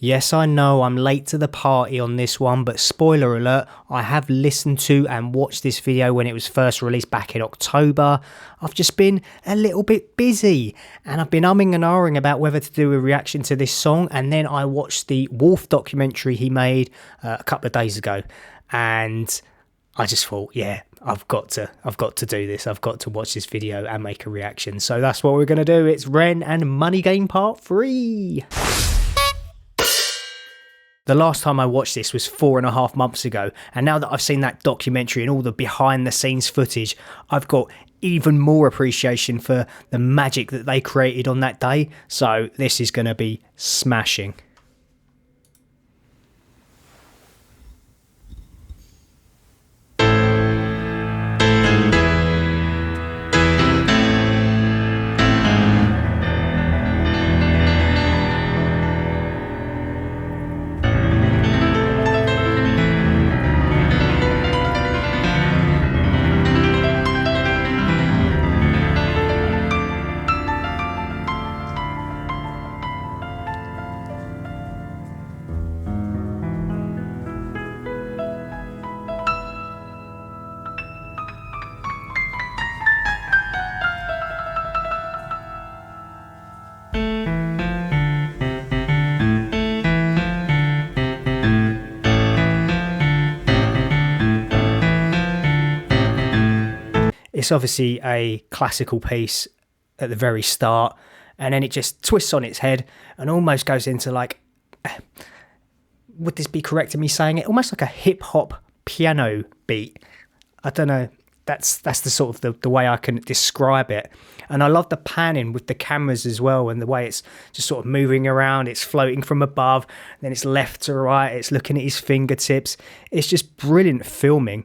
Yes, I know I'm late to the party on this one, but spoiler alert, I have listened to and watched this video when it was first released back in October. I've just been a little bit busy and I've been umming and ahhing about whether to do a reaction to this song, and then I watched the Wolf documentary he made a couple of days ago, and I just thought, yeah, I've got to do this. I've got to watch this video and make a reaction. So that's what we're going to do. It's REN and Money Game Part 3. The last time I watched this was 4.5 months ago, and now that I've seen that documentary and all the behind the scenes footage, I've got even more appreciation for the magic that they created on that day. So this is going to be smashing. It's obviously a classical piece at the very start, and then it just twists on its head and almost goes into, like, would this be correct in me saying it? Almost like a hip hop piano beat. I don't know. That's the sort of the way I can describe it. And I love the panning with the cameras as well, and the way it's just sort of moving around. It's floating from above, then it's left to right. It's looking at his fingertips. It's just brilliant filming.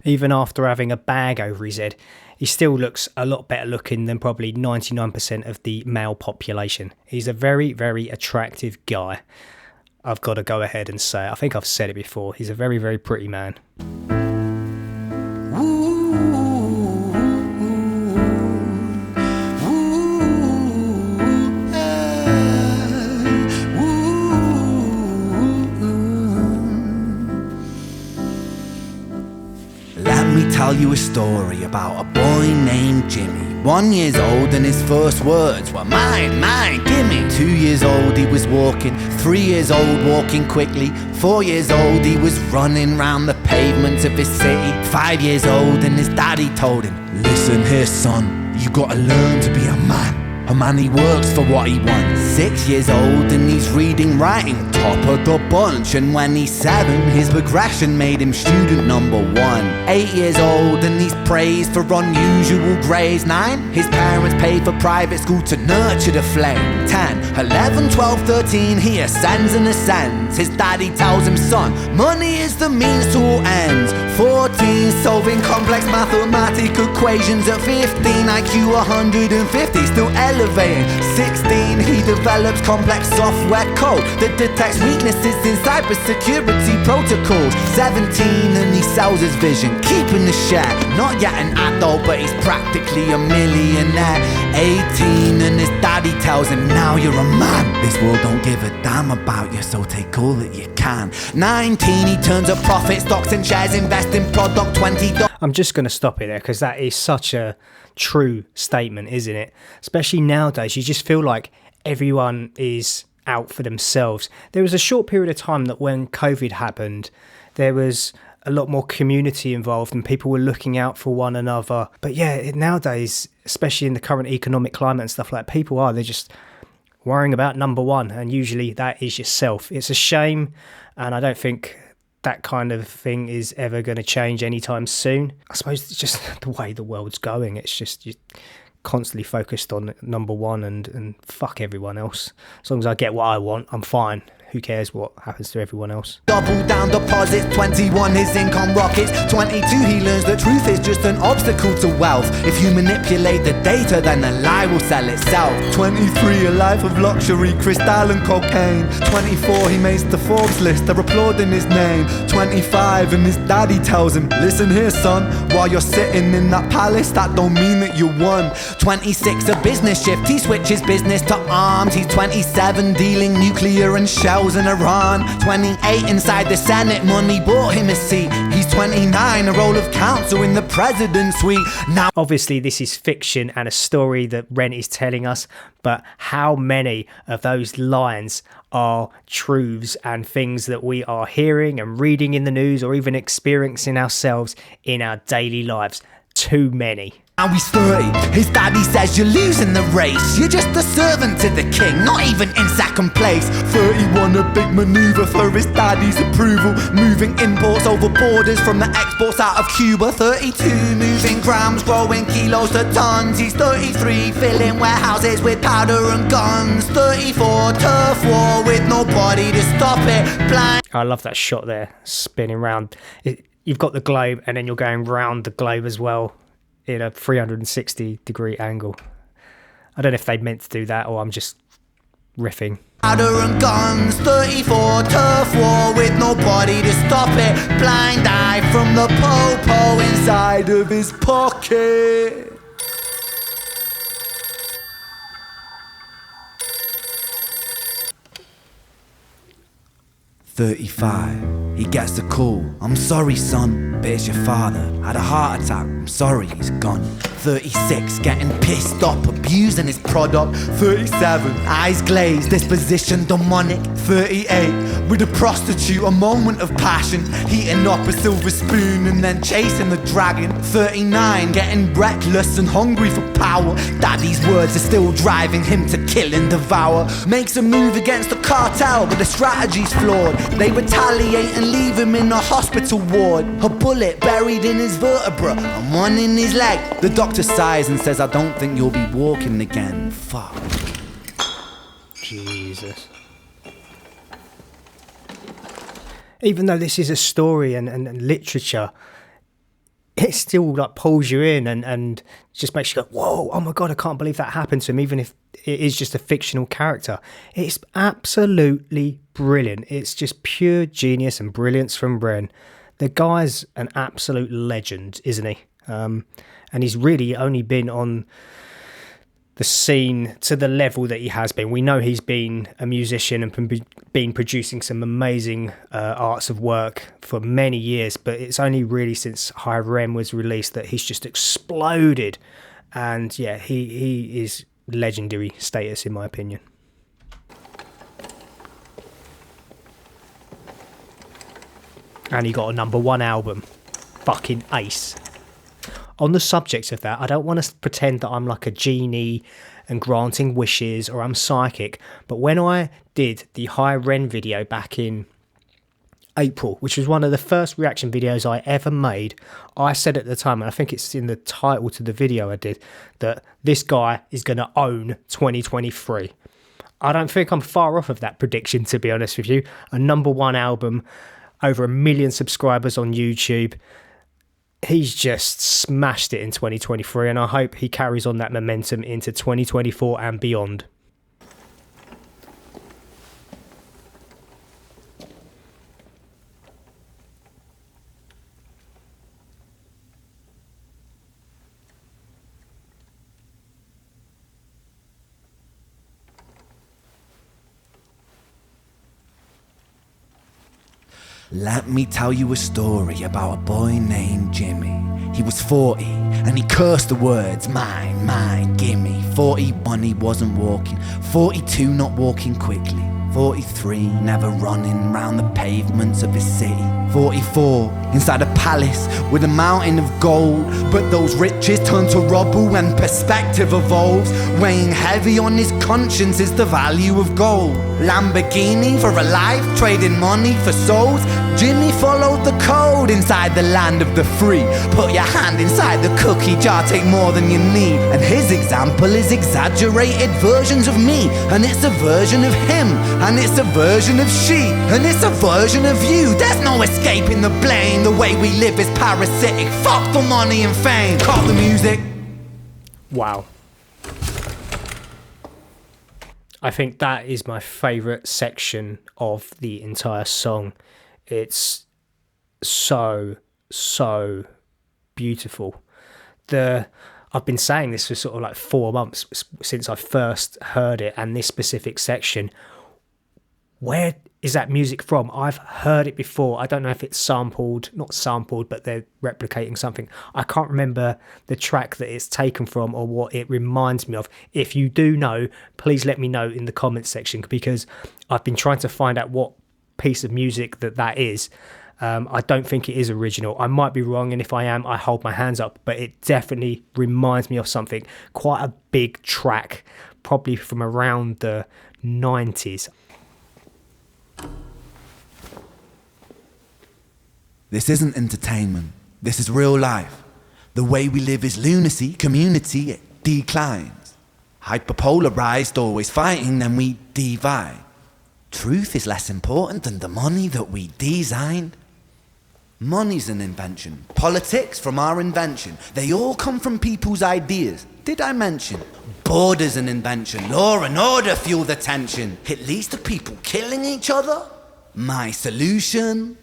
Even after having a bag over his head, he still looks a lot better looking than probably 99% of the male population. He's a very, very attractive guy. I've got to go ahead and say it. I think I've said it before. He's a very, very pretty man. Tell you a story about a boy named Jimmy. 1 year old and his first words were mine, mine, gimme. 2 years old he was walking, 3 years old walking quickly. 4 years old he was running round the pavements of his city. 5 years old and his daddy told him, listen here son, you gotta learn to be a man. A man, he works for what he wants. 6 years old and he's reading, writing, top of the bunch. And when he's 7, his progression made him student number 1. 8 years old and he's praised for unusual grades. 9, his parents paid for private school to nurture the flame. 10, 11, 12, 13, he ascends and ascends. His daddy tells him, son, money is the means to all ends. 14, solving complex mathematical equations. At 15, IQ 150, still elevating. 16, he develops complex software code that detects weaknesses in cybersecurity protocols. 17, and he sells his vision, keeping the share. Not yet an adult, but he's practically a millionaire. 18, and his daddy tells tells him, now you're a man. This world don't give a damn about you, so take all that you can. 19, he turns a profit, stocks and shares, invest in product. 20. I'm just going to stop it there because that is such a true statement, isn't it? Especially nowadays, you just feel like everyone is out for themselves. There was a short period of time that when COVID happened, there was a lot more community involved and people were looking out for one another. But yeah, nowadays, especially in the current economic climate and stuff like that, they're just worrying about number one, and usually that is yourself. It's a shame, and I don't think that kind of thing is ever going to change anytime soon. I suppose it's just the way the world's going. It's just you're constantly focused on number one and fuck everyone else. As long as I get what I want, I'm fine. Who cares what happens to everyone else? Double down deposits, 21 his income rockets, 22 he learns the truth is just an obstacle to wealth. If you manipulate the data, then the lie will sell itself. 23 a life of luxury, crystal and cocaine. 24 he makes the Forbes list, they're applauding his name. 25 and his daddy tells him, listen here son, while you're sitting in that palace, that don't mean that you won. 26 a business shift, he switches business to arms. He's 27 dealing nuclear and shells in Iran. 28 inside the Senate, money bought him a seat. He's 29, a role of counsel in the president's suite. Now obviously this is fiction and a story that REN is telling us, but how many of those lines are truths and things that we are hearing and reading in the news or even experiencing ourselves in our daily lives? Too many. Now he's 30, his daddy says you're losing the race. You're just a servant to the king, not even in second place. 31, a big maneuver for his daddy's approval. Moving imports over borders from the exports out of Cuba. 32, moving grams, growing kilos to tons. He's 33, filling warehouses with powder and guns. 34, turf war with nobody to stop it. Blind. I love that shot there, spinning round. You've got the globe and then you're going round the globe as well, in a 360 degree angle. I don't know if they meant to do that or I'm just riffing. Powder and guns, 34, turf war with nobody to stop it. Blind eye from the po-po inside of his pocket. "35, he gets the call. I'm sorry, son, but it's your father. Had a heart attack. I'm sorry, he's gone. 36, getting pissed off, abusing his product. 37, eyes glazed, disposition demonic. 38, with a prostitute, a moment of passion, heating up a silver spoon and then chasing the dragon. 39, getting reckless and hungry for power. Daddy's words are still driving him to kill and devour. Makes a move against the cartel, but the strategy's flawed. They retaliate and leave him in a hospital ward. A bullet buried in his vertebra and one in his leg. The doctor sighs and says, I don't think you'll be walking again. Fuck. Jesus. Even though this is a story and literature, it still like pulls you in and just makes you go, whoa, oh my God, I can't believe that happened to him, even if it is just a fictional character. It's absolutely brilliant. It's just pure genius and brilliance from REN. The guy's an absolute legend, isn't he? And he's really only been on the scene to the level that he has been. We know he's been a musician and been producing some amazing arts of work for many years, but it's only really since REN was released that he's just exploded. And yeah, he is legendary status in my opinion. And he got a #1 album. Fucking ace. On the subject of that, I don't want to pretend that I'm like a genie and granting wishes or I'm psychic, but when I did the REN video back in April, which was one of the first reaction videos I ever made, I said at the time, and I think it's in the title to the video I did, that this guy is going to own 2023. I don't think I'm far off of that prediction, to be honest with you. A #1 album, over 1 million subscribers on YouTube. He's just smashed it in 2023, and I hope he carries on that momentum into 2024 and beyond. Let me tell you a story about a boy named Jimmy. He was 40 and he cursed the words, mine, mine, gimme. 41 he wasn't walking, 42 not walking quickly, 43 never running round the pavements of his city, 44 inside a palace with a mountain of gold. But those riches turn to rubble when perspective evolves. Weighing heavy on his conscience is the value of gold. Lamborghini for a life, trading money for souls. Jimmy followed the code inside the land of the free. Put your hand inside the cookie jar, take more than you need. And his example is exaggerated versions of me. And it's a version of him, and it's a version of she, and it's a version of you. There's no escaping the blame. The way we live is parasitic. Fuck the money and fame. Cut the music. Wow. I think that is my favourite section of the entire song. It's so beautiful. I've been saying this for sort of like 4 months since I first heard it, and this specific section. Where is that music from? I've heard it before. I don't know if it's not sampled, but they're replicating something. I can't remember the track that it's taken from or what it reminds me of. If you do know, please let me know in the comments section, because I've been trying to find out what piece of music that is. I don't think it is original. I might be wrong, and if I am, I hold my hands up, but it definitely reminds me of something. Quite a big track, probably from around the 90s. This isn't entertainment, this is real life. The way we live is lunacy, community, it declines. Hyperpolarized, always fighting, then we divide. Truth is less important than the money that we designed. Money's an invention, politics from our invention. They all come from people's ideas. Did I mention? Border's an invention, law and order fuel the tension. It leads to people killing each other. My solution?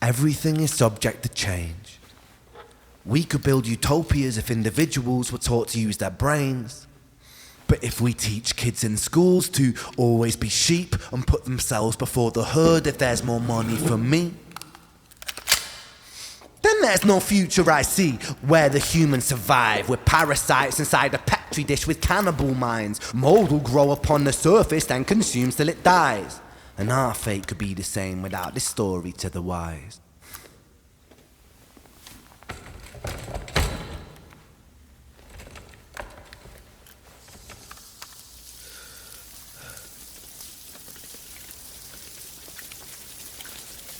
Everything is subject to change. We could build utopias if individuals were taught to use their brains. But if we teach kids in schools to always be sheep and put themselves before the herd if there's more money for me, then there's no future I see where the humans survive. We're parasites inside a petri dish with cannibal minds. Mold will grow upon the surface then consumes till it dies. And our fate could be the same without this story to the wise.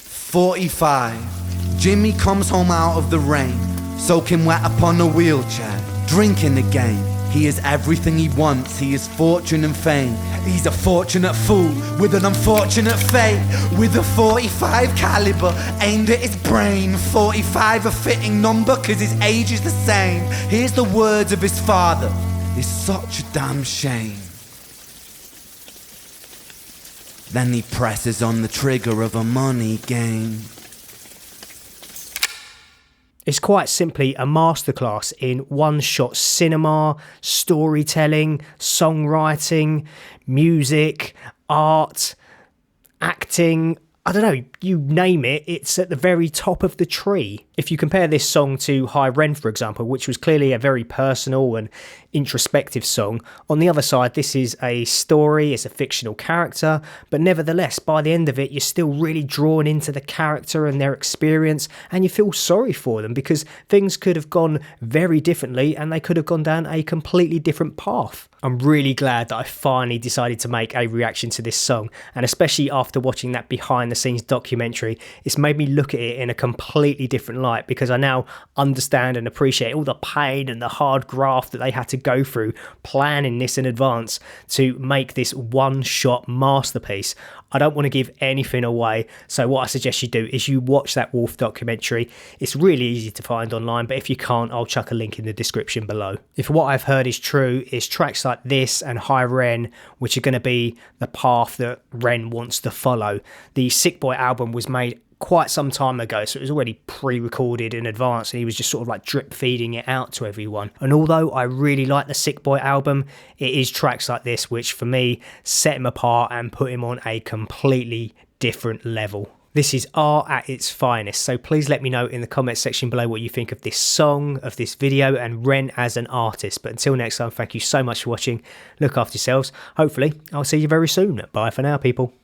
"45, Jimmy comes home out of the rain, soaking wet upon a wheelchair, drinking again. He is everything he wants, he is fortune and fame. He's a fortunate fool with an unfortunate fate. With a 45 caliber aimed at his brain. 45 a fitting number cause his age is the same. Here's the words of his father, it's such a damn shame. Then he presses on the trigger of a money game." It's quite simply a masterclass in one-shot cinema, storytelling, songwriting, music, art, acting. I don't know, you name it, it's at the very top of the tree. If you compare this song to REN, for example, which was clearly a very personal and introspective song, on the other side, this is a story, it's a fictional character, but nevertheless, by the end of it, you're still really drawn into the character and their experience, and you feel sorry for them because things could have gone very differently and they could have gone down a completely different path. I'm really glad that I finally decided to make a reaction to this song, and especially after watching that behind the scenes documentary documentary, it's made me look at it in a completely different light, because I now understand and appreciate all the pain and the hard graft that they had to go through planning this in advance to make this one-shot masterpiece. I don't want to give anything away, so what I suggest you do is you watch that Wolf documentary. It's really easy to find online, but if you can't, I'll chuck a link in the description below. If what I've heard is true, it's tracks like this and High REN which are going to be the path that REN wants to follow. The Sick Boy album was made quite some time ago, so it was already pre-recorded in advance, and he was just sort of like drip feeding it out to everyone. And although I really like the Sick Boy album, it is tracks like this which for me set him apart and put him on a completely different level. This is art at its finest, so please let me know in the comments section below what you think of this song, of this video, and REN as an artist. But until next time, thank you so much for watching. Look after yourselves. Hopefully I'll see you very soon. Bye for now, people.